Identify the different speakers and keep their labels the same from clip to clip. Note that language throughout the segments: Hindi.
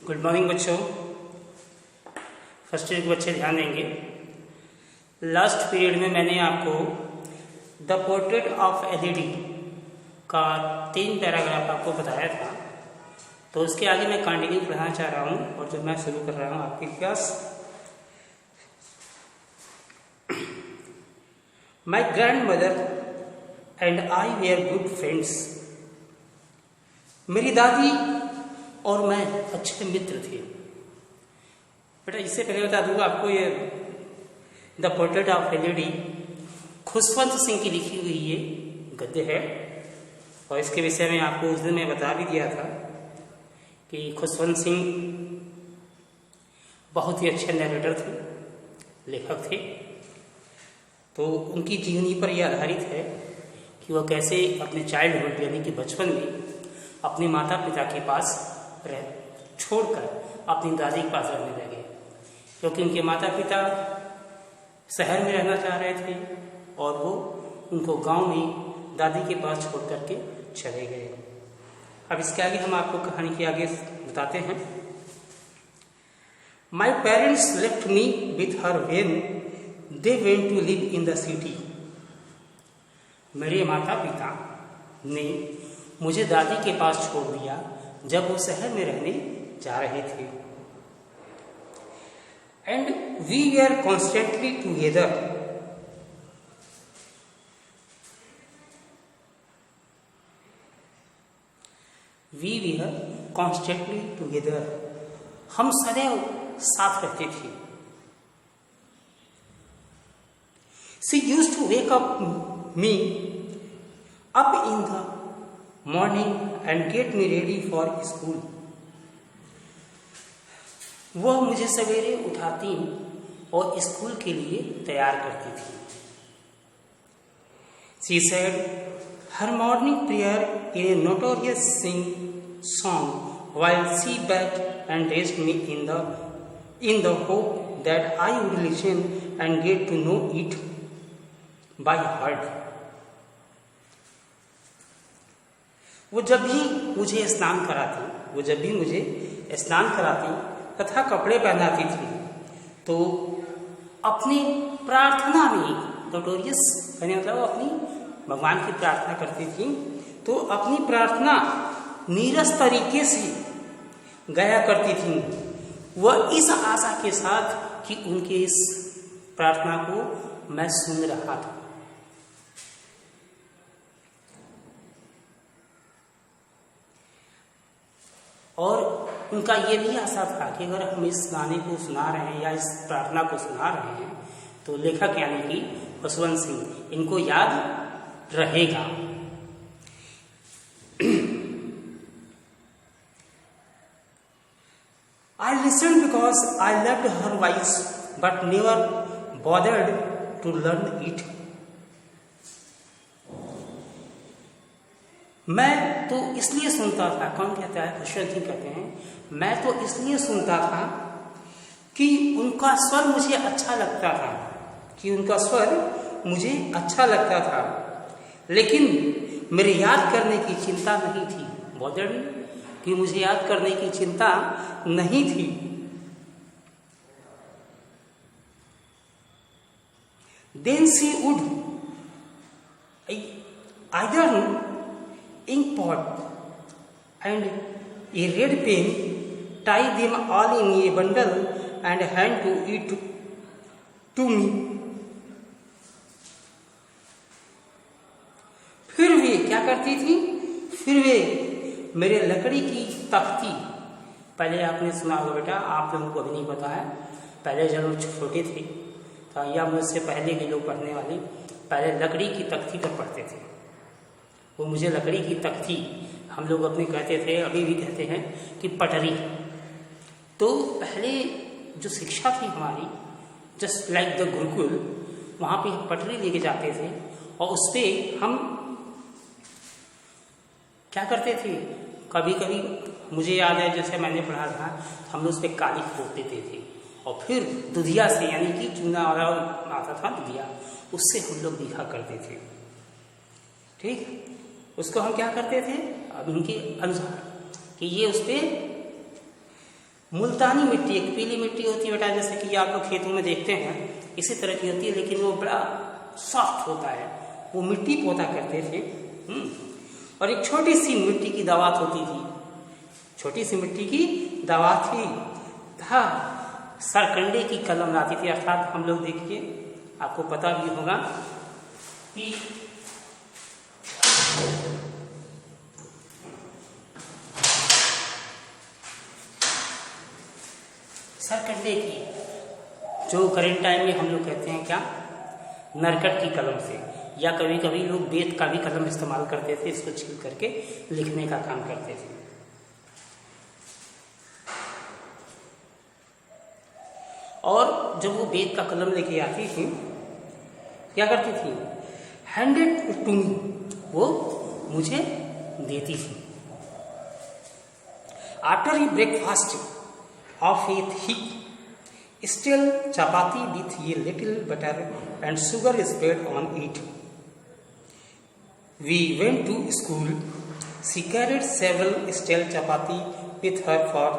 Speaker 1: गुड मॉर्निंग बच्चों। फर्स्ट ईयर के बच्चे ध्यान देंगे। लास्ट पीरियड में मैंने आपको द पोर्ट्रेट ऑफ एलईडी का 3 पैराग्राफ आपको बताया था, तो उसके आगे मैं कंटिन्यू पढ़ाना चाह रहा हूँ और जो मैं शुरू कर रहा हूँ आपके class. My grandmother and I were good friends. मेरी दादी और मैं अच्छे मित्र थे। बेटा इससे पहले बता दूंगा आपको, ये the portrait of LED Khushwant Singh की लिखी हुई ये गद्य है, और इसके विषय में आपको उस दिन मैं बता भी दिया था कि खुशवंत सिंह बहुत ही अच्छे नरेटर थे, लेखक थे। तो उनकी जीवनी पर यह आधारित है कि वह कैसे अपने चाइल्डहुड यानी कि बचपन में अपने माता पिता के पास छोड़कर अपनी दादी के पास रहने लगे, क्योंकि उनके माता पिता शहर में रहना चाह रहे थे और वो उनको गांव में दादी के पास छोड़ करके चले गए। अब इसके आगे हम आपको कहानी के आगे बताते हैं। My parents left me with her when they went to live in the city. मेरे माता पिता ने मुझे दादी के पास छोड़ दिया जब वो शहर में रहने जा रहे थे। And we were constantly together. We were constantly together. हम सदैव साथ रहते थे। She used to wake up me up in the morning and get me ready for school. वह मुझे सवेरे उठाती और स्कूल के लिए तैयार करती थी। She said her morning prayer in a notorious song while she bathed and dressed me in the hope that I would listen and get to know it by heart. वो जब भी मुझे स्नान कराती तथा कपड़े पहनाती थी, तो अपनी प्रार्थना में, नोटोरियस यानी मतलब अपनी भगवान की प्रार्थना करती थी, तो अपनी प्रार्थना नीरस तरीके से गाया करती थी। वह इस आशा के साथ कि उनके इस प्रार्थना को मैं सुन रहा था। और उनका ये भी आशा था कि अगर हम इस गाने को सुना रहे हैं या इस प्रार्थना को सुना रहे हैं तो लेखक यानी कि खुशवंत सिंह इनको याद रहेगा। I listened because I loved her voice but never bothered to learn it. मैं तो इसलिए सुनता था, कौन कहता है? खुशवंत सिंह कहते हैं, मैं तो इसलिए सुनता था कि उनका स्वर मुझे अच्छा लगता था, लेकिन मेरे याद करने की चिंता नहीं थी। बॉदर्ड कि मुझे याद करने की चिंता नहीं थी। Then she would either ink pot and a red pen, tie them all in a bundle and hand it to me. फिर वे क्या करती थी? फिर वे मेरे लकड़ी की तख्ती, पहले आपने सुना होगा बेटा, आप लोगों को अभी नहीं पता है, पहले जब लोग छोटे थे तो या मुझसे पहले के लोग पढ़ने वाले पहले लकड़ी की तख्ती पर पढ़ते थे। वो मुझे लकड़ी की तख्ती, हम लोग अपने कहते थे, अभी भी कहते हैं कि पटरी। तो पहले जो शिक्षा थी हमारी, जस्ट लाइक द गुरुकुल, वहाँ पे पटरी लेके जाते थे और उस पर हम क्या करते थे, कभी कभी मुझे याद है जैसे मैंने पढ़ा था, हम लोग उस पर काली पोत देते थे और फिर दुधिया से यानी कि चूना वाला आता था दुधिया, उससे हम लोग लिखा करते थे। ठीक, उसको हम क्या करते थे अब इनके अनुसार कि ये उस पर मुल्तानी मिट्टी एक पीली मिट्टी होती है बेटा, जैसे कि आप लोग खेतों में देखते हैं इसी तरह की होती है, लेकिन वो बड़ा सॉफ्ट होता है, वो मिट्टी पोता करते थे। और एक छोटी सी मिट्टी की दवात होती थी, छोटी सी मिट्टी की दवात थी, था सरकंडे की कलम लाती थी। अर्थात हम लोग देखिए, आपको पता भी होगा कि सरकंडे की, जो करंट टाइम में हम लोग कहते हैं क्या, नरकट की कलम से, या कभी कभी लोग बेत का भी कलम इस्तेमाल करते थे, इसको छील करके लिखने का काम करते थे। और जब वो बेत का कलम लेके आती थी, क्या करती थी, हैंडेड टू मी, वो मुझे देती थी। After he breakfast of A thick steel chapati with a little butter and sugar spread on it, we went to school. She carried several stale chapati with her for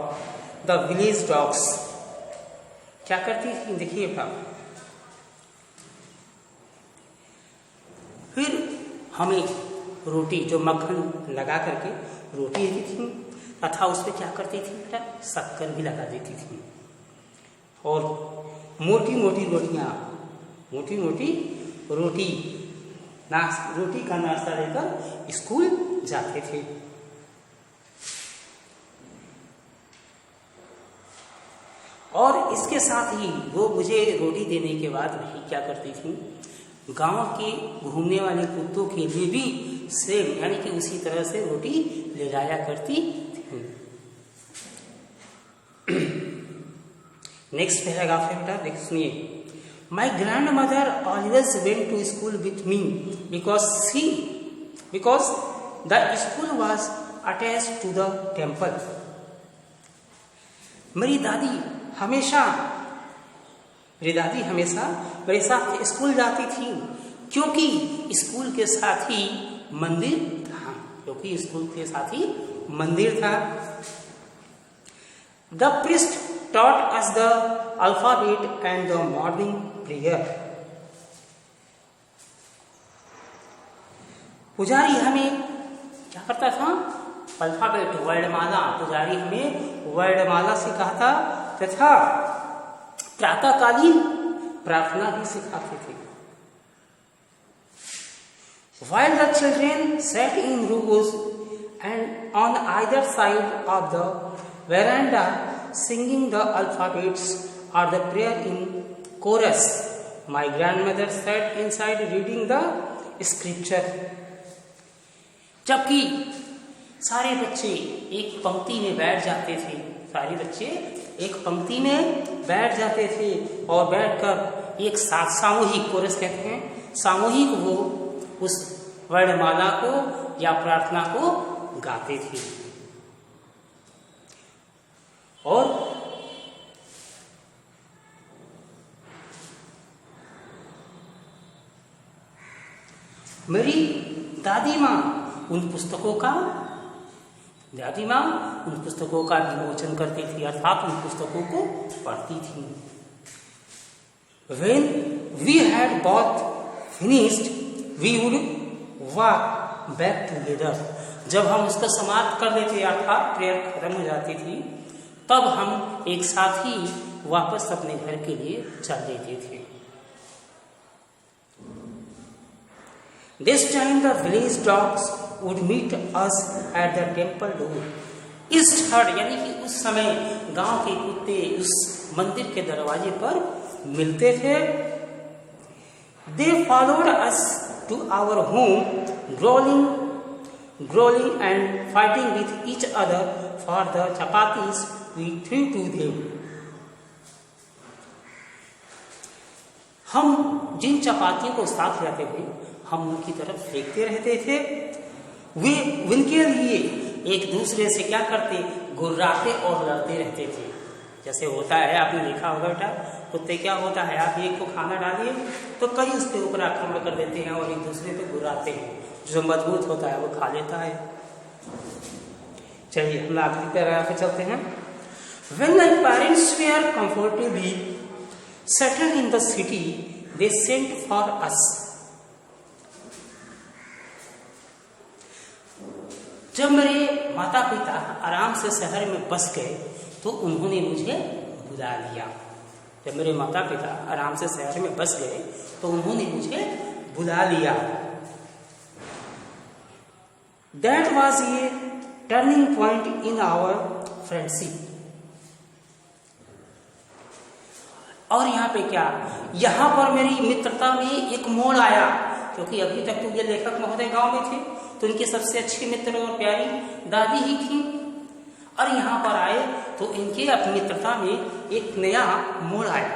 Speaker 1: the village dogs. क्या करती थी देखिए बेटा, फिर हमें रोटी, जो मक्खन लगा करके रोटी देती थी, तथा उस पर क्या करती थी बेटा, शक्कर भी लगा देती थी। और मोटी मोटी रोटियां, मोटी मोटी रोटी रोटी का नाश्ता लेकर स्कूल जाते थे। और इसके साथ ही वो मुझे रोटी देने के बाद भी क्या करती थी, गांव के घूमने वाले कुत्तों के लिए भी सेम, यानी कि उसी तरह से रोटी ले जाया करती थी। नेक्स्ट पैराग्राफ है बेटा, देख सुनिए। My grandmother always went to school with me because the school was attached to the temple. मेरी दादी हमेशा मेरे साथ स्कूल जाती थी, क्योंकि स्कूल के साथ ही मंदिर था। The priest taught us the alphabet and the morning prayer. पुजारी हमें क्या करता था, अल्फाबेट, वर्णमाला, पुजारी हमें वर्णमाला सिखाता तथा प्रातःकालीन प्रार्थना भी सिखाते थे। While the children sat in rows and on either side of the veranda singing the alphabets or the prayer in chorus, my grandmother sat inside reading the scripture. जबकि सारे बच्चे एक पंक्ति में बैठ जाते थे, सारे बच्चे एक पंक्ति में बैठ जाते थे और बैठकर एक साथ सामूहिक, कोरस कहते हैं, सामूहिक वो उस वर्णमाला को या प्रार्थना को गाते थे। और मेरी दादी माँ उन पुस्तकों का विमोचन करती थी, अर्थात उन पुस्तकों को पढ़ती थी। When we had both finished, we would walk back together. जब हम उसका समाप्त कर लेते, अर्थात प्रेयर खत्म हो जाती थी, तब हम एक साथ ही वापस अपने घर के लिए चल देते थे। This time the village dogs would meet us at the temple door. इस क्षण, यानी कि उस समय गांव के कुत्ते उस मंदिर के दरवाजे पर मिलते थे। They followed us to our home, growling and fighting with each other for the chapatis we threw to them. हम जिन चपातियों को साथ लाते थे, हम उनकी तरफ फेंकते रहते थे। वे उनके लिए एक दूसरे से क्या करते, गुर्राते और लड़ते रहते थे। जैसे होता है, आपने देखा होगा बेटा, कुत्ते क्या होता है, आप एक को खाना डालिए तो कई उसके ऊपर आक्रमण कर देते हैं और एक दूसरे पे गुर्राते हैं, जो मजबूत होता है वो खा लेता है। चलिए हम आखिरी पैराग्राफ पे चलते हैं। When my parents were comfortably settled in the city, they sent for us. जब मेरे माता पिता आराम से शहर में बस गए तो उन्होंने मुझे बुला लिया। जब मेरे माता पिता आराम से शहर में बस गए तो उन्होंने मुझे बुला लिया। That was a turning point in our friendship. और यहाँ पे क्या, यहाँ पर मेरी मित्रता में एक मोड़ आया, क्योंकि अभी तक तो ये लेखक महोदय गांव में थे तो इनके सबसे अच्छे मित्र और प्यारी दादी ही थी, और यहाँ पर आए तो इनके अपनी मित्रता में एक नया मोड़ आया।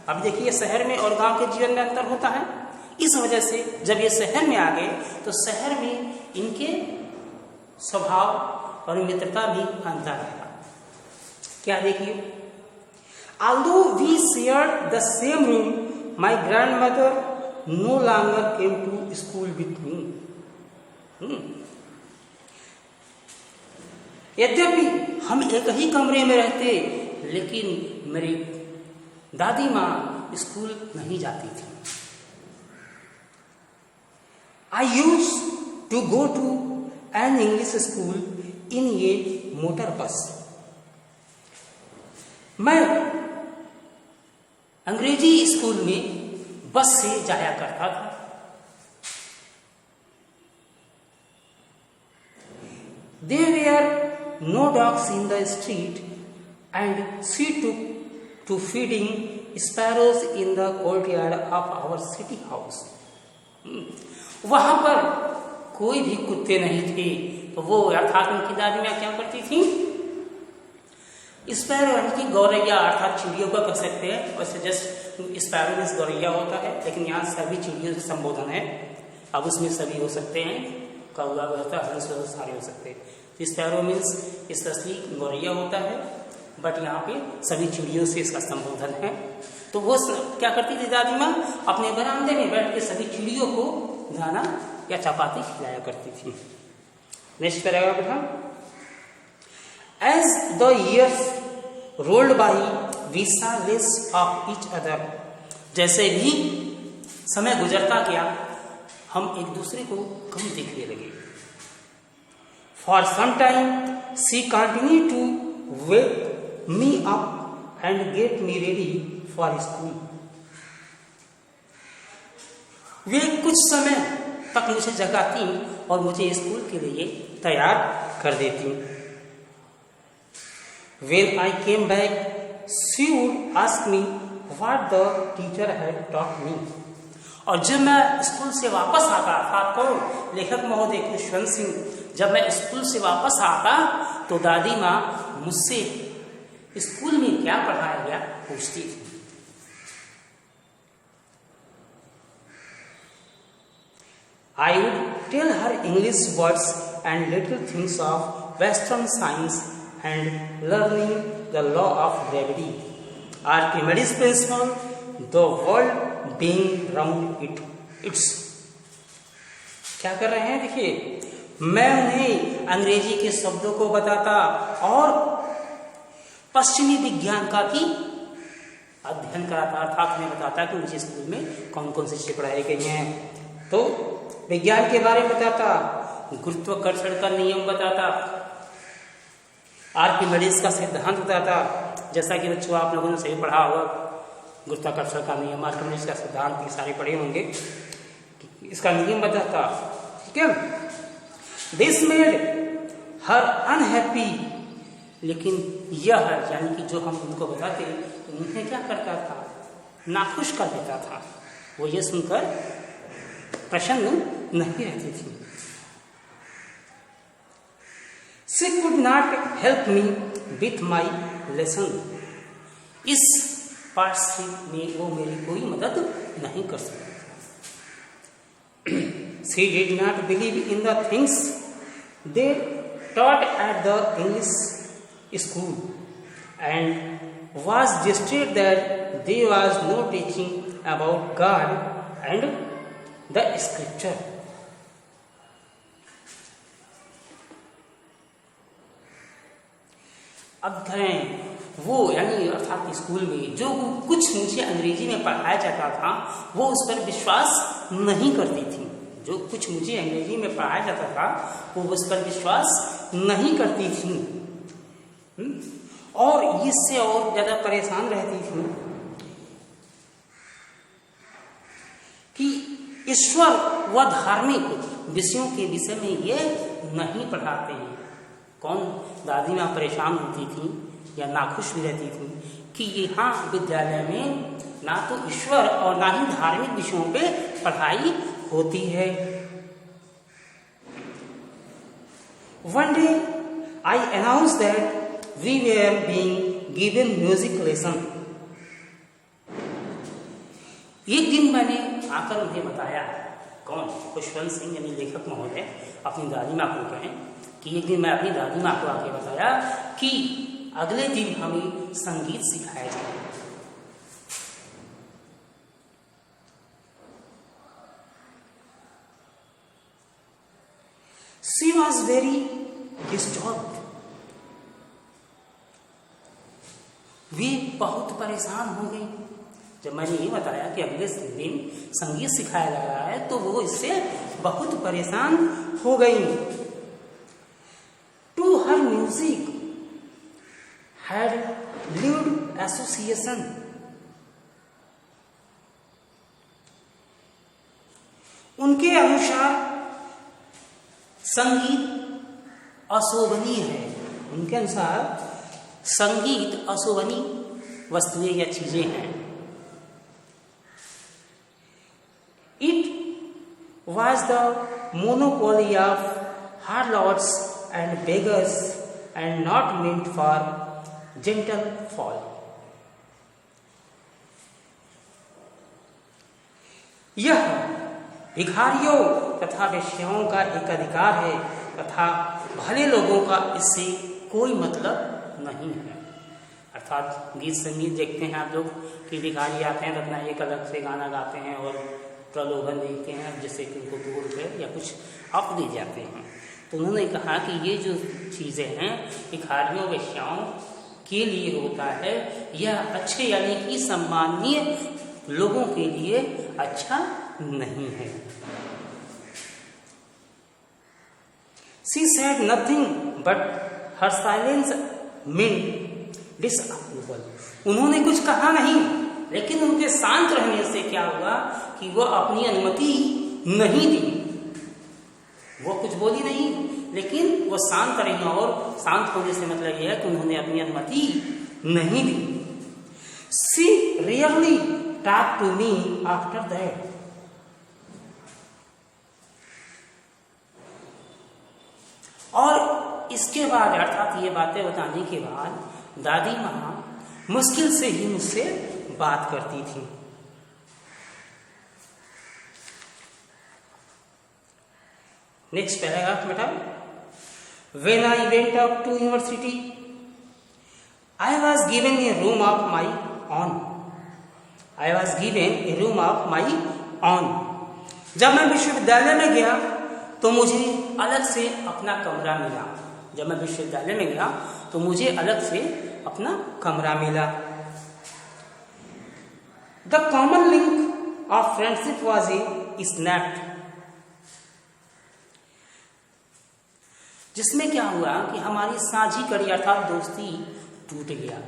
Speaker 1: अब देखिए शहर में और गांव के जीवन में अंतर होता है, इस वजह से जब ये शहर में आ गए तो शहर में इनके स्वभाव और मित्रता भी अंतर आया। क्या देखिए, although we shared the same room, my grandmother no longer came to school with me. यद्यपि हम एक ही कमरे में रहते, लेकिन मेरी दादी माँ स्कूल नहीं जाती थी। I used to go to an English school in a motor bus. मैं अंग्रेजी स्कूल में बस से जाया करता था। There were no dogs in the street and she took to feeding sparrows in the courtyard of our city house. वहां पर कोई भी कुत्ते नहीं थे, तो वो अर्थात उनकी दादी माँ क्या करती थी, स्पैरो यानी कि गौरैया अर्थात चिड़ियों का कह सकते हैं, वैसे जस्ट स्पैरो मीन्स गौरैया होता है, लेकिन यहाँ सभी चिड़ियों से संबोधन है। अब उसमें सभी हो सकते हैं, कौवा होता है, सारे हो सकते हैं। तो स्पैरो मीन्स स्पेशली गौरैया होता है, बट यहाँ पे सभी चिड़ियों से इसका संबोधन है। तो वो क्या करती थी दादी माँ, अपने बरामदे में बैठ के सभी चिड़ियों को दाना या चपाती खिलाया करती थी। नेक्स्ट पैराग्राफ बेटा, As the years rolled by, we saw less of each other. जैसे भी समय गुजरता गया, हम एक दूसरे को कम दिखने लगे। For some time, she continued to wake me up and get me ready for school. वे कुछ समय तक मुझे जगाती और मुझे स्कूल के लिए तैयार कर देती। When I came back, she would ask me what the teacher had taught me. और जब मैं स्कूल से वापस आता था, कौन, लेखक महोदय खुशवंत सिंह, जब मैं स्कूल से वापस आता तो दादी माँ मुझसे स्कूल में क्या पढ़ाया गया पूछती थी। I would tell her English words and little things of Western science and learning the law of gravity, Archimedes' principle, the world being round its. क्या कर रहे हैं देखिए, मैं उन्हें अंग्रेजी के शब्दों को बताता और पश्चिमी विज्ञान का भी अध्ययन कराता, अर्थात मैं बताता कि मुझे स्कूल में कौन कौन सी चीजें पढ़ाई गई हैं। तो विज्ञान के बारे में बताता, गुरुत्वाकर्षण का नियम बताता, आर्किमिडीज का सिद्धांत बताता, जैसा कि बच्चों आप लोगों ने सही पढ़ा होगा, गुरुत्वाकर्षण का नियम, आर्किमिडीज का सिद्धांत ये सारे पढ़े होंगे, इसका नियम बताता। ठीक है, दिस मेड हर अनहैप्पी, लेकिन यह यानी कि जो हम उनको बताते तो उन्हें क्या करता था, नाखुश कर देता था। वो ये सुनकर प्रसन्न नहीं रहती थी। She could not help me with my lesson. इस पाठ में वो मेरी कोई मदद नहीं कर सकती। She did not believe in the things they taught at the English school and was distressed that there was no teaching about God and the scripture. अध्ययन, वो यानी अर्थात स्कूल में जो कुछ मुझे अंग्रेजी में पढ़ाया जाता था वो उस पर विश्वास नहीं करती थी। जो कुछ मुझे अंग्रेजी में पढ़ाया जाता था वो उस पर विश्वास नहीं करती थी और इससे और ज्यादा परेशान रहती थी कि ईश्वर व धार्मिक विषयों के विषय में ये नहीं पढ़ाते हैं। कौन? दादी माँ परेशान होती थी या नाखुश भी रहती थी कि यहाँ विद्यालय में ना तो ईश्वर और ना ही धार्मिक विषयों पे पढ़ाई होती है। One day I announced that we were being given music lesson. एक दिन मैंने आकर उन्हें बताया, कौन? खुशवंत सिंह यानी लेखक महोदय अपनी दादी माँ को कहें कि एक दिन मैं अपनी दादी माँ को आके बताया कि अगले दिन हमें संगीत सिखाया जाएगा। She was very disturbed. वे बहुत परेशान हो गई जब मैंने ये बताया कि अगले दिन संगीत सिखाया जा रहा है, तो वो इससे बहुत परेशान हो गई। To her music had lewd association. उनके अनुसार संगीत अशोभनीय है। उनके अनुसार संगीत अशोभनीय वस्तुएं या चीजें हैं। It was the monopoly of harlots and beggars and not meant for gentle fall. यह भिखारियों तथा वेश्याओं का एक अधिकार है तथा भले लोगों का इससे कोई मतलब नहीं है। अर्थात गीत संगीत देखते हैं आप लोग कि भिखारी आते हैं तो अपना एक अलग से गाना गाते हैं और प्रलोभन देते हैं जिससे कि उनको 2 रुपये या कुछ अप दे जाते हैं। तो उन्होंने कहा कि ये जो चीज़ें हैं भिखारियों वेश्याओं के लिए होता है, यह अच्छे यानी कि सम्माननीय लोगों के लिए अच्छा नहीं है। She said nothing but her silence meant disapproval. उन्होंने कुछ कहा नहीं, लेकिन उनके शांत रहने से क्या हुआ कि वो अपनी अनुमति नहीं दी। वो कुछ बोली नहीं, लेकिन वो शांत रही और शांत होने से मतलब यह है कि उन्होंने अपनी अनुमति नहीं दी। She rarely talked to me after that. और इसके बाद अर्थात ये बातें बताने के बाद दादी माँ मुश्किल से ही मुझसे बात करती थी। नेक्स्ट पैराग्राफ बेटा। When I went up to university, I was given a room of my own. I was given a room of my own. जब मैं विश्वविद्यालय में गया तो मुझे अलग से अपना कमरा मिला। जब मैं विश्वविद्यालय में गया तो मुझे अलग से अपना कमरा मिला। The common link of friendship was snapped. जिसमें क्या हुआ कि हमारी साझी कड़ी अर्थात दोस्ती टूट गया।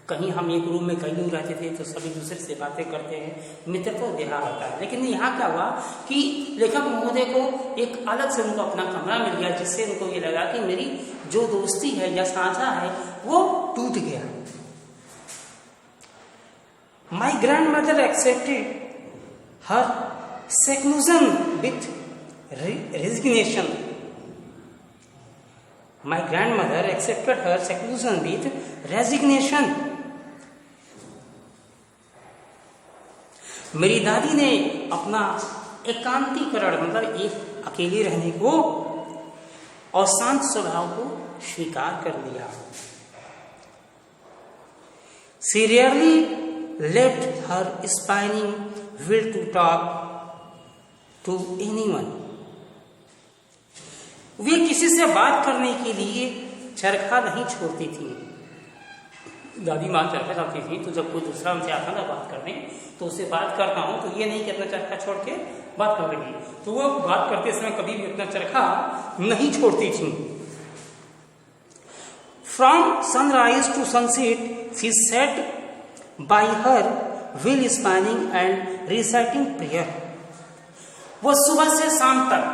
Speaker 1: कहीं हम एक रूम में कई लोग रहते थे तो सभी दूसरे से बातें करते हैं, मित्र तो देहा होता है। लेकिन यहाँ क्या हुआ कि लेखक महोदय को एक अलग से उनको अपना कमरा मिल गया, जिससे उनको ये लगा कि मेरी जो दोस्ती है या साझा है वो टूट गया। My grandmother accepted her seclusion with resignation. My grandmother accepted her seclusion with resignation. मेरी दादी ने अपना एकांतीकरण मतलब एक अकेले रहने को और शांत स्वभाव को स्वीकार कर लिया। She rarely left her spinning will to talk to anyone. वे किसी से बात करने के लिए चरखा नहीं छोड़ती थी। दादी माँ चरखा चलाती थी, तो जब कोई दूसरा उनसे आता ना बात करने, तो उससे बात करता हूँ तो ये नहीं कि अपना चरखा छोड़ के बात कर रही, तो वो बात करते समय कभी भी अपना चरखा नहीं छोड़ती थी। From sunrise to sunset she sat by her wheel spinning and reciting prayer. वो सुबह से शाम तक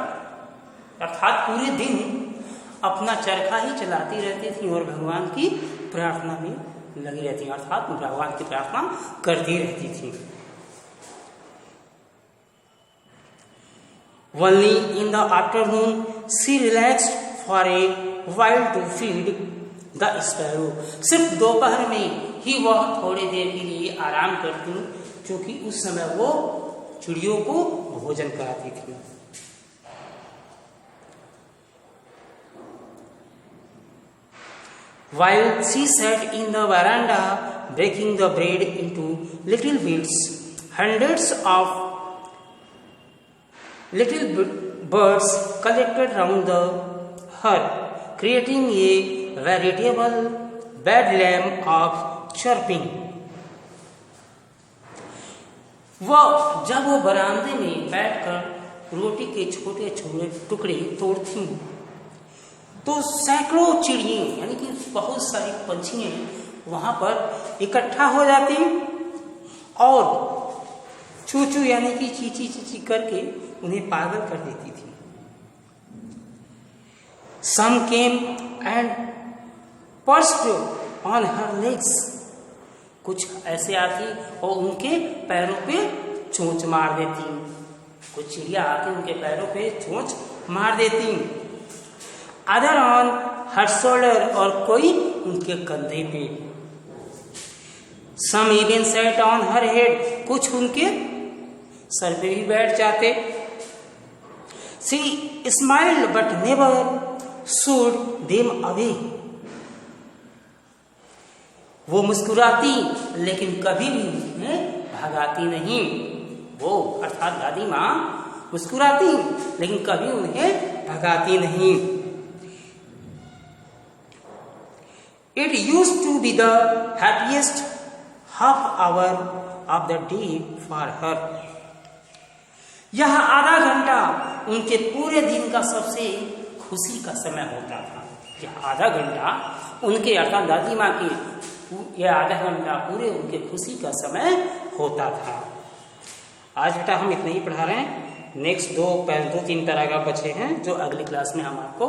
Speaker 1: अर्थात पूरे दिन अपना चरखा ही चलाती रहती थी और भगवान की प्रार्थना में लगी रहती, अर्थात भगवान की प्रार्थना करती रहती थी। Only in the afternoon she relaxed for a while to feed the sparrow। सिर्फ दोपहर में ही वह थोड़ी देर के लिए आराम करती, क्योंकि उस समय वो चिड़ियों को भोजन कराती थी। While she sat in the veranda breaking the bread into little bits, hundreds of little birds collected round her, creating a veritable bedlam of chirping। जब वो बरामदे में बैठकर रोटी के छोटे छोटे टुकड़े तोड़ती, तो सैकड़ों चिड़ियाँ यानी कि बहुत सारी पंछियाँ वहाँ पर इकट्ठा हो जाती और चू चू यानी कि चीची चीची करके उन्हें पागल कर देती थी। Some came and perched on her legs। कुछ ऐसे आती और उनके पैरों पे चोंच मार देती, कुछ चिड़िया आती उनके पैरों पे चोंच मार देती। अदर ऑन हर शोल्डर, और कोई उनके कंधे पे। Some even sat on her head, कुछ उनके सर पे भी बैठ जाते। She smiled but never shooed them away. वो मुस्कुराती लेकिन कभी भी उन्हें भगाती नहीं। वो अर्थात दादी माँ मुस्कुराती लेकिन कभी उन्हें भगाती नहीं। It used to be the happiest half hour of the day for her। यह आधा घंटा उनके पूरे दिन का सबसे खुशी का समय होता था। यह आधा घंटा उनके अर्थात दादी माँ के यह आधा घंटा पूरे उनके खुशी का समय होता था। आज बेटा हम इतना ही पढ़ा रहे हैं। नेक्स्ट दो तीन पैराग्राफ बचे हैं जो अगली क्लास में हम आपको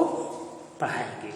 Speaker 1: पढ़ाएंगे।